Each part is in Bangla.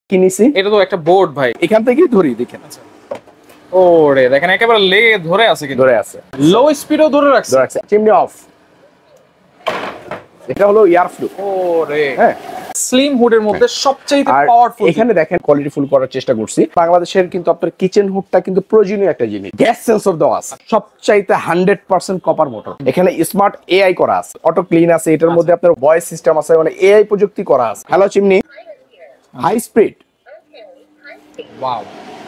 কিনেছি। এটা তো একটা বোর্ড ভাই, এখান থেকেই ধরি দেখেন। আচ্ছা ওরে দেখেন একেবারে লেগে ধরে আছে, কিন্তু ধরে আছে, লো স্পিডও ধরে রাখছে। Chimney of. এটা হলো এয়ার ফ্লো। ওরে হ্যাঁ, স্লিম হুডের মধ্যে সবচেয়ে পাওয়ারফুল। এখানে দেখেন কোয়ালিটি ফুল করার চেষ্টা করছি। বাংলাদেশের কিন্তু আপনার কিচেন হুডটা কিন্তু প্রয়োজনীয় একটা জিনিস। গ্যাস সেন্সর দেওয়া আছে, সবচাইতে 100% কপার মোটর। এখানে স্মার্ট এআই করা আছে, অটো ক্লিন আছে, এটার মধ্যে আপনার ভয়েস সিস্টেম আছে, মানে এআই প্রযুক্তি করা আছে। Hello chimney, high speed. Wow,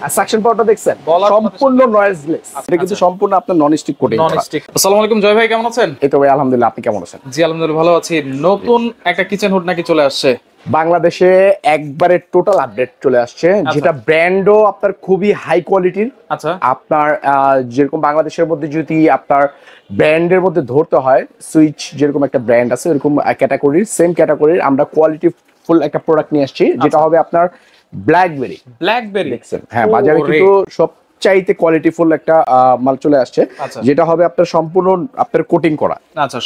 আর সাকশন পাওয়ারটা দেখছেন, সম্পূর্ণ নয়েজলেস। এটা কিন্তু সম্পূর্ণ আপনার নন স্টিক কোটিং করা। Non stick. আসসালামু আলাইকুম জয় ভাই, কেমন আছেন? এই তো ভাই আলহামদুলিল্লাহ, আপনি কেমন আছেন? জি আলহামদুলিল্লাহ ভালো আছি। নতুন একটা কিচেন হুড নাকি চলে আসছে বাংলাদেশে, একবারে টোটাল আপডেট চলে আসছে, যেটা ব্র্যান্ডও আপনার খুবই হাই কোয়ালিটির। আচ্ছা, আপনার যেরকম বাংলাদেশের মধ্যে যদি আপনার ব্র্যান্ডের মধ্যে ধরতে হয়, সুইচ যেরকম একটা ব্র্যান্ড আছে, এরকম ক্যাটাগরির, সেম ক্যাটাগরির আমরা কোয়ালিটি ফুল একটা প্রোডাক্ট নিয়ে আসছি, যেটা হবে আপনার ব্ল্যাকবেরি। দেখছেন, হ্যাঁ, বাজারে কিন্তু সবচাইতে কোয়ালিটিফুল একটা মাল চলে আসছে, যেটা হবে আপনার সম্পূর্ণ আপনার কোটিং করা।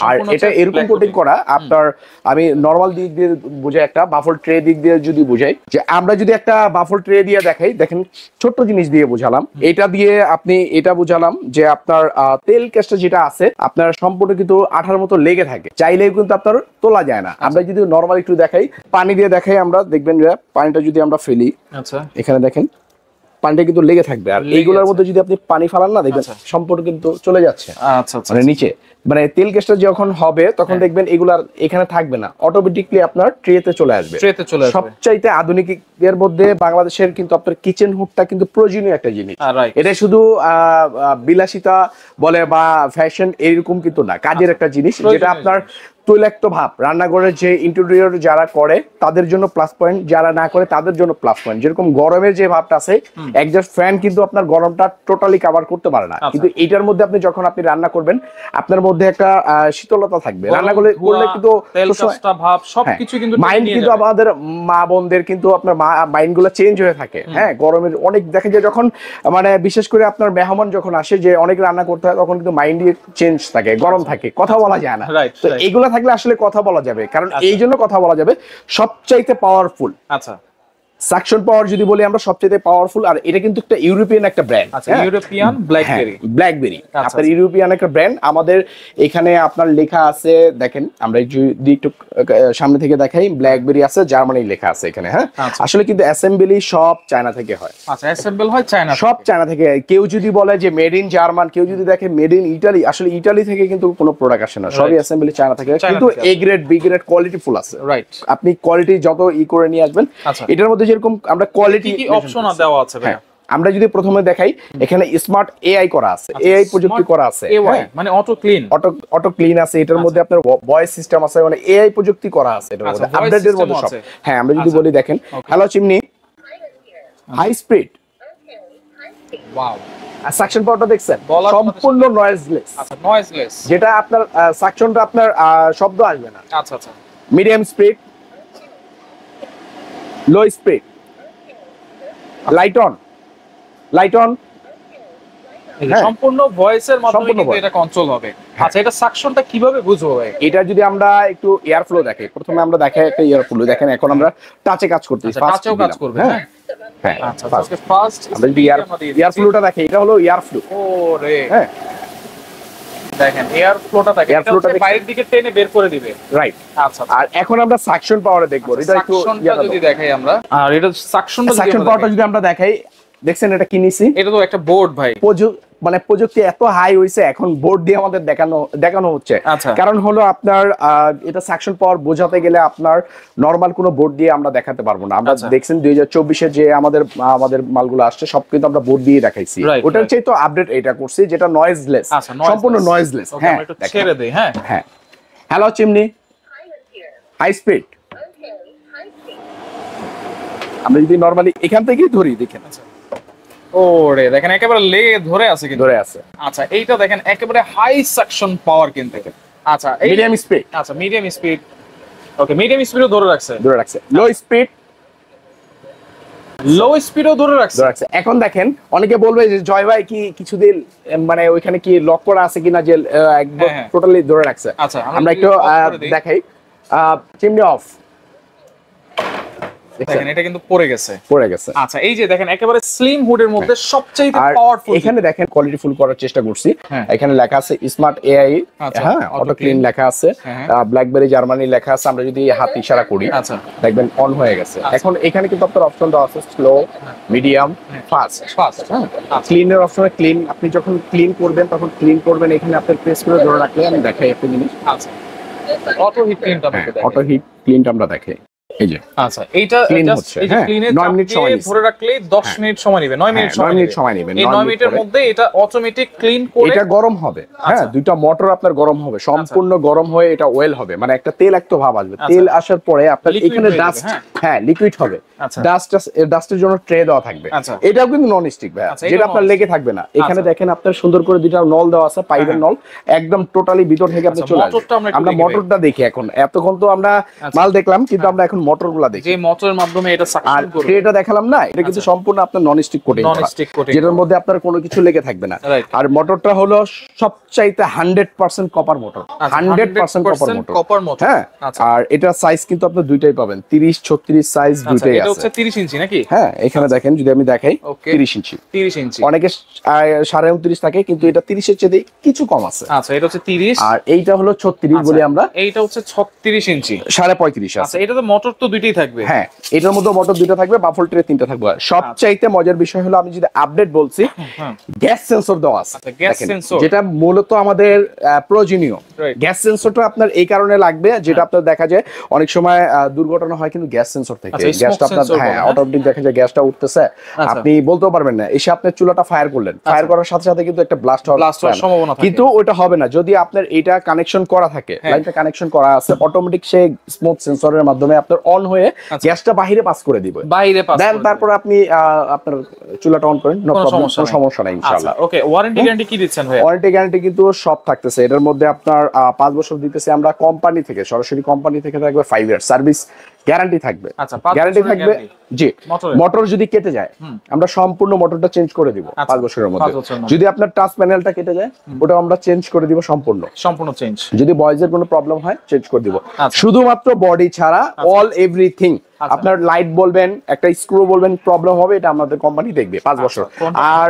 আর এটা এরকম কোটিং করা আপনার, আমি নরমাল দিক দিয়ে বুঝাই, একটা বাফল ট্রে দিক দিয়ে যদি বুঝাই, যে আমরা যদি একটা বাফল ট্রে দিয়ে দেখাই, দেখেন ছোট্ট জিনিস দিয়ে বুঝালাম, এটা দিয়ে আপনি এটা বুঝালাম যে আপনার তেল কেসটা যেটা আছে আপনার সম্পূর্ণ কিন্তু আঠার মতো লেগে থাকে, চাইলেও কিন্তু আপনার তোলা যায় না। আমরা যদি নরমাল একটু দেখাই, পানি দিয়ে দেখাই, আমরা দেখবেন যে পানিটা যদি আমরা ফেলি, আচ্ছা এখানে দেখেন পানিটা কিন্তু লেগে থাকবে। আর এইগুলোর মধ্যে যদি আপনি পানি ফালান না, দেখবেন সম্পূর্ণ কিন্তু চলে যাচ্ছে মানে নিচে, মানে তেল গ্যাসটা যখন হবে তখন দেখবেন এগুলার এখানে থাকবে না, অটোমেটিকলি আপনার ট্রেতে চলে আসবে। সবচাইতে আধুনিক এর মধ্যে বাংলাদেশের কিন্তু আপনার কিচেন হুডটা কিন্তু প্রয়োজনীয় একটা জিনিস। এটা শুধু বিলাসিতা বলে বা ফ্যাশন এরকম কিন্তু না, কাজের একটা জিনিস, যেটা আপনার তৈলাক্ত ভাব রান্নাঘরের যে ইন্টেরিয়র যারা করে তাদের জন্য প্লাস পয়েন্ট, যারা না করে তাদের জন্য প্লাস পয়েন্ট। যেরকম গরমের যে ভাবটা আছে, একজাস্ট ফ্যান কিন্তু আপনার গরমটা টোটালি কভার করতে পারে না, কিন্তু এইটার মধ্যে আপনি যখন আপনি রান্না করবেন, আপনার মধ্যে একটা শীতলতা থাকবে। রান্না করলে কিন্তু মাইন্ড কিন্তু আমাদের মা বোনদের কিন্তু আপনার মাইন্ড গুলো চেঞ্জ হয়ে থাকে। হ্যাঁ, গরমের অনেক দেখা যায় যখন, মানে বিশেষ করে আপনার মেহমান যখন আসে, যে অনেক রান্না করতে হয়, তখন কিন্তু মাইন্ড চেঞ্জ থাকে, গরম থাকে, কথা বলা যায় না। এইগুলা থাকলে আসলে কথা বলা যাবে, কারণ এই জন্য কথা বলা যাবে সবচাইতে পাওয়ারফুল। আচ্ছা, সাকশন পাওয়ার যদি বলি আমরা, সবচেয়ে পাওয়ারফুল। আর এটা কিন্তু একটা ইউরোপিয়ান একটা ব্র্যান্ড, ইউরোপিয়ান ব্ল্যাকবেরি। আপনার ইউরোপিয়ান একটা ব্র্যান্ড। আমাদের এখানে আপনার লেখা আছে, দেখেন আমরা যদি একটু সামনে থেকে দেখাই, ব্ল্যাকবেরি আছে, জার্মানি লেখা আছে এখানে। হ্যাঁ, আসলে কিন্তু অ্যাসেম্বলি সব চায়না থেকে হয়। আচ্ছা, অ্যাসেম্বল হয় চায়না, সব চায়না থেকে। কেউ যদি বলে যে মেড ইন জার্মান, কেউ যদি দেখে মেড ইন ইটালি, আসলে ইটালি থেকে কিন্তু কোনো প্রোডাক্ট আসে না, সবই অ্যাসেম্বলি চায়না থেকে। কিন্তু A grade B grade quality ফুল আছে। রাইট, আপনি কোয়ালিটি যত করে নিয়ে আসবেন। এটার মধ্যে যেরকম আমরা কোয়ালিটি অপশন দেওয়া আছে ভাই, আমরা যদি প্রথমে দেখাই, এখানে স্মার্ট এআই করা আছে, এআই প্রযুক্তি করা আছে, মানে অটো ক্লিন আছে, এটার মধ্যে আপনার ভয়েস সিস্টেম আছে, মানে এআই প্রযুক্তি করা আছে এটার মধ্যে, আপডেটের মধ্যে সব। হ্যাঁ, আমরা যদি বলি, দেখেন hello chimney, high speed. Wow, আর সাকশন পাওয়ারটা দেখছেন, সম্পূর্ণ নয়েজলেস। আচ্ছা, নয়েজলেস, যেটা আপনার সাকশনটা আপনার শব্দ আসবে না। আচ্ছা আচ্ছা, medium speed, low speed, light on, সম্পূর্ণ ভয়েসের মাধ্যমে কিন্তু এটা কন্ট্রোল হবে। আচ্ছা, এটা সাকশনটা কিভাবে বুঝবো ভাই? এটা যদি আমরা একটু এয়ার ফ্লো দেখাই, প্রথমে আমরা দেখাই একটা এয়ার ফ্লো। দেখেন এখন আমরা টাচে কাজ করতেছি, টাচেও কাজ করবে। হ্যাঁ হ্যাঁ, আচ্ছা, আজকে ফার্স্ট আমরা এয়ার ফ্লোটা দেখাই, এটা হলো এয়ার ফ্লো। ওরে হ্যাঁ, দেখেন এয়ার ফ্লোটা দেখেন, এটা বাইরের দিকে টেনে বের করে দিবে। রাইট। আচ্ছা, আর এখন আমরা সাকশন পাওয়ারে দেখব। এটা একটু যদি দেখাই আমরা, আর এটা সাকশন পাওয়ারটা যদি আমরা দেখাই, দেখছেন এটা কিনেছি, এটা তো একটা বোর্ড ভাই, মানে প্রযুক্তি এত হাই হইছে, এখন বোর্ড দিয়ে আমাদের দেখানো হচ্ছে। কারণ হলো আপনার এটা সাকশন পাওয়ার বোঝাতে গেলে আপনার নরমাল কোনো বোর্ড দিয়ে আমরা দেখাতে পারবো না। আমরা দেখছেন 2024-এ যে আমাদের মালগুলো আসছে, সব কিন্তু আমরা বোর্ড দিয়ে দেখাইছি। ওটার চেয়ে তো আপডেট এটা করছি, যেটা নয়েজলেস, সম্পূর্ণ নয়েজলেস। হ্যাঁ, ছেড়ে দেই। হ্যাঁ হ্যাঁ, হ্যালো চিমনি, হাই স্পিড। আমরা যদি নরমালি এখান থেকেই ধরি, দেখেন ওরে দেখেন একেবারে লেগে ধরে আছে, কিন্তু ধরে আছে। আচ্ছা, এইটা দেখেন একেবারে হাই সাকশন পাওয়ার কিন্তু। আচ্ছা, মিডিয়াম স্পিড। আচ্ছা, মিডিয়াম স্পিড। ওকে, মিডিয়াম স্পিডও ধরে রাখছে। লো স্পিড, লো স্পিডও ধরে রাখছে। এখন দেখেন অনেকে বলবে যে জয় ভাই কি কিছুদিন মানে ওইখানে কি লক করা আছে কিনা, যে একদম টোটালি ধরে রাখছে। আচ্ছা, আমরা একটু দেখাই, চিমনি অফ। দেখেন এটা কিন্তু পড়ে গেছে। পড়ে গেছে। আচ্ছা এই যে দেখেন একেবারে স্লিম হুডের মধ্যে সবচেয়ে পাওয়ারফুল। এখানে দেখেন কোয়ালিটি ফুল করার চেষ্টা করছি। এখানে লেখা আছে স্মার্ট এআই, হ্যাঁ অটো ক্লিন লেখা আছে, ব্ল্যাকবেরি জার্মানি লেখা আছে। আমরা যদি হাত ইশারা করি দেখবেন অন হয়ে গেছে। এখন এখানে কিন্তু আপনার অপশন দেওয়া আছে স্লো, মিডিয়াম, ফাস্ট। ক্লিনের অপশনে ক্লিন, আপনি যখন ক্লিন করবেন তখন ক্লিন করবেন, এখানে আপনি প্রেস করে ধরে রাখলে আমি দেখাই একটা জিনিস। আচ্ছা অটো হিট ক্লিনটা অটো হিট ক্লিনটা আমরা দেখাই। এই যে আচ্ছা এইটা জাস্ট এই যে ক্লিনে 9 মিনিট সময় ধরে রাখলে 10 মিনিট সময় নেবে। 9 মিনিট সময় নেবে। এই 9 মিনিটের মধ্যে এটা অটোমেটিক ক্লিন করে এটা গরম হবে। হ্যাঁ দুইটা মোটর আপনার গরম হবে, সম্পূর্ণ গরম হয়ে এটা ওয়েল হবে, মানে একটা তেল একটা ভাব আসবে। তেল আসার পরে আপনার এখানে ডাস্ট, হ্যাঁ লিকুইড হবে, ডাস্টের জন্য ট্রে দেওয়া থাকবে। এটাও কিন্তু নন স্টিক ভাই, যেটা আপনার লেগে থাকবে না। এখানে দেখেন আপনার সুন্দর করে দুইটা নল দেওয়া আছে, পাইপের নল, একদম টোটালি ভিতর থেকে আপনি চলে আসবেন। আমরা মোটরটা দেখি এখন, এতক্ষণ তো আমরা মাল দেখলাম, কিন্তু আমরা এখন মোটরগুলো দেখি, যে মোটরের মাধ্যমে এটা সাকশন করবে। ট্রেটা দেখালাম না, এটা কিন্তু সম্পূর্ণ আপনার নন স্টিক কোটিং, যেটার মধ্যে আপনার কোনো কিছু লেগে থাকবে না। আর মোটরটা হলো সবচাইতে 100% কপার মোটর, 100% কপার মোটর। হ্যাঁ আর এটা সাইজ কিন্তু আপনি দুইটাই পাবেন, 30 36 সাইজ দুইটাই আছে। এটা হচ্ছে 30 ইঞ্চি নাকি? হ্যাঁ এখানে দেখেন যদি আমি দেখাই 30 ইঞ্চি। 30 ইঞ্চি অনেকে 29.5 থাকে, কিন্তু এটা 30 এর চেয়ে কিছু কম আছে। আচ্ছা এটা হচ্ছে 30 আর এইটা হলো 36 বলি আমরা। এইটা হচ্ছে 36 ইঞ্চি, 35.5 আছে। আচ্ছা এটা তো মোটর তো দুইটাই থাকবে। হ্যাঁ এটার মধ্যে মোটর দুইটা থাকবে, বাফল ট্রে তিনটা থাকবে। সবচাইতে মজার বিষয় হলো আমি যদি আপডেট বলছি, গ্যাস সেন্সর দেওয়া আছে। গ্যাস সেন্সর যেটা মূলত আমাদের প্রয়োজনীয়। গ্যাস সেন্সরটা আপনার এই কারণে লাগবে, যেটা আপনার দেখা যায় অনেক সময় দুর্ঘটনা হয় কিন্তু গ্যাস সেন্সর থেকে। গ্যাসটা আপনার হ্যাঁ অটোমেটিক দেখা যায় গ্যাসটা উঠতেছে, আপনি বলতেও পারবেন না। এসে আপনি চুলাটা ফায়ার করলেন, ফায়ার করার সাথে সাথে কিন্তু একটা ব্লাস্ট হওয়ার সম্ভাবনা থাকে, কিন্তু ওটা হবে না যদি আপনার এটা কানেকশন করা থাকে। লাইনটা কানেকশন করা আছে, অটোমেটিক সে স্মোক সেন্সরের মাধ্যমে আপনার অন হয়ে গ্যাসটা বাইরে পাস করে দিবে। দেন তারপর আপনি আপনার চুলাটা অন করেন, নো প্রবলেম, কোনো সমস্যা নাই ইনশাআল্লাহ। ওকে ওয়ারেন্টি গ্যারান্টি কি দিচ্ছেন ভাই? ওয়ারেন্টি গ্যারান্টি কিন্তু সব থাকতেছে এটার মধ্যে। আপনার 5 বছর দিতেছি আমরা কোম্পানি থেকে, সরাসরি কোম্পানি থেকে থাকবে 5 ইয়ার সার্ভিস গ্যারান্টি থাকবে। আচ্ছা গ্যারান্টি থাকবে জি। মোটর যদি কেটে যায় আমরা সম্পূর্ণ মোটরটা চেঞ্জ করে দিব 5 বছরের মধ্যে। যদি আপনার টাচ প্যানেলটা কেটে যায় ওটা আমরা চেঞ্জ করে দিব সম্পূর্ণ চেঞ্জ। যদি বয়েজের কোনো প্রবলেম হয় চেঞ্জ করে দিব, শুধুমাত্র বডি ছাড়া অল এভরিথিং। আপনার লাইট বলবেন, একটা স্ক্রু বলবেন, প্রবলেম হবে, এটা আমাদের কোম্পানি দেখবে 5 বছর। আর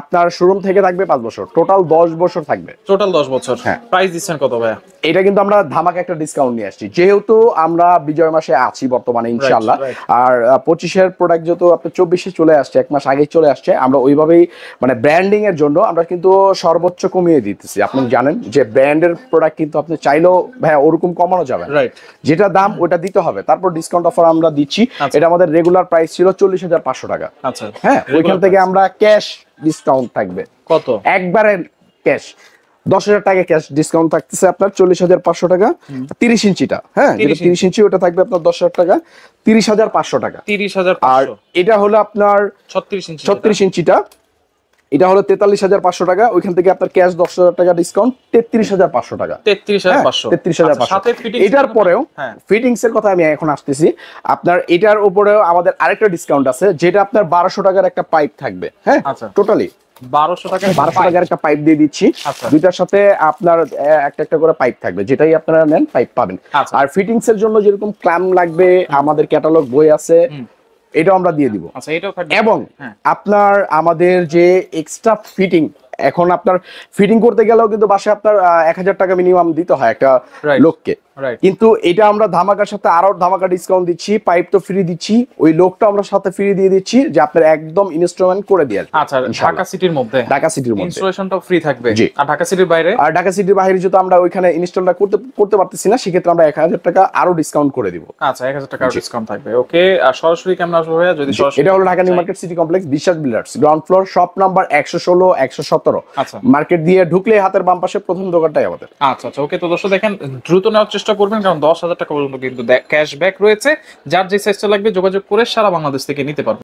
আপনার শোরুম থেকে থাকবে 5 বছর, টোটাল 10 বছর থাকবে। টোটাল 10 বছর। হ্যাঁ প্রাইস দিচ্ছেন কত ভাই? এটা কিন্তু আমরা ধামাকা একটা ডিসকাউন্ট নিয়ে আসছি, যেহেতু আমরা বিজয় মাসে আছি বর্তমানে ইনশাআল্লাহ। আর 25 এর প্রোডাক্ট যেহেতু আপনার 24 এ চলে আসছে, 1 মাস আগেই চলে আসছে, আমরা ওইভাবেই মানে ব্র্যান্ডিং এর জন্য আমরা কিন্তু সর্বোচ্চ কমিয়ে দিতেছি। আপনি জানেন যে ব্র্যান্ডের প্রোডাক্ট কিন্তু আপনি চাইলেও ভাই ওরকম কমানো যাবে না, যেটা দাম ওটা দিতে হবে। তারপর ডিসকাউন্ট অফার আমরা দিচ্ছি। এটা আমাদের রেগুলার প্রাইস ছিল 40,500 টাকা। আচ্ছা হ্যাঁ ওইখান থেকে আমরা ক্যাশ ডিসকাউন্ট থাকবে। কত? একবারে ক্যাশ 10,000 টাকা ক্যাশ ডিসকাউন্ট থাকতেছে আপনার 40,500 টাকা। 30 ইঞ্চিটা, হ্যাঁ 30 ইঞ্চি ওটা থাকবে আপনার 10,000 টাকা, 30,500 টাকা। 30,500। আর এটা হলো আপনার 36 ইঞ্চিটা, এটা হলো 43,500 টাকা। ওইখান থেকে আপনার ক্যাশ 10,000 টাকা ডিসকাউন্ট, 33,500 টাকা। 33,500। এটার পরেও ফিটিংস এর কথা আমি এখন আসতেছি। আপনার এটার উপরেও আমাদের আরেকটা ডিসকাউন্ট আছে, যেটা আপনার 1200 টাকার একটা পাইপ থাকবে। হ্যাঁ টোটালি 1200 টাকার একটা পাইপ দিয়ে দিচ্ছি। দুইটার সাথে আপনার একটা একটা করে পাইপ থাকবে, যেটাই আপনারা নেন পাইপ পাবেন। আর ফিটিংস এর জন্য যেরকম ক্ল্যাম্প লাগবে, আমাদের ক্যাটালগ বই আছে, এটাও আমরা দিয়ে দিব। এবং আপনার আমাদের যে এক্সট্রা ফিটিং, এখন আপনার ফিটিং করতে গেলেও কিন্তু বাসায় আপনার 1000 টাকা মিনিমাম দিতে হয় একটা লোককে, কিন্তু এটা আমরা ধামাকার সাথে আরো ধামাকা ডিসকাউন্ট দিচ্ছি। পাইপ তো ফ্রি দিচ্ছি, ওই লোকটা আমরা সাথে ফ্রি দিয়ে দিচ্ছি, যে আপনার একদম ইনস্টলমেন্ট করে দিয়ে। আচ্ছা ঢাকা সিটির মধ্যে ইনস্টলেশনটাও ফ্রি থাকবে। আর ঢাকা সিটির বাইরে? আর ঢাকা সিটির বাইরে যেহেতু আমরা ওইখানে ইনস্টলটা করতে পারতেছি না, সেক্ষেত্রে আমরা 1000 টাকা আরো ডিসকাউন্ট করে দিব। আচ্ছা 1000 টাকা ডিসকাউন্ট থাকবে। ওকে আর সরাসরি কেমন আসবে ভাইয়া? যদি এটা হলো Dhaka new market city complex, Biswas builders, ground floor, shop number 116 117। আচ্ছা মার্কেট দিয়ে ঢুকলে হাতের বাম পাশে প্রথম দোকানটাই আমাদের। আচ্ছা আচ্ছা ওকে। তো দর্শক দেখেন দ্রুত নেওয়ার চেষ্টা করবেন, কারণ 10,000 টাকা পর্যন্ত কিন্তু ক্যাশব্যাক রয়েছে। যার যে সাইজটা লাগবে যোগাযোগ করে সারা বাংলাদেশ থেকে নিতে পারবেন।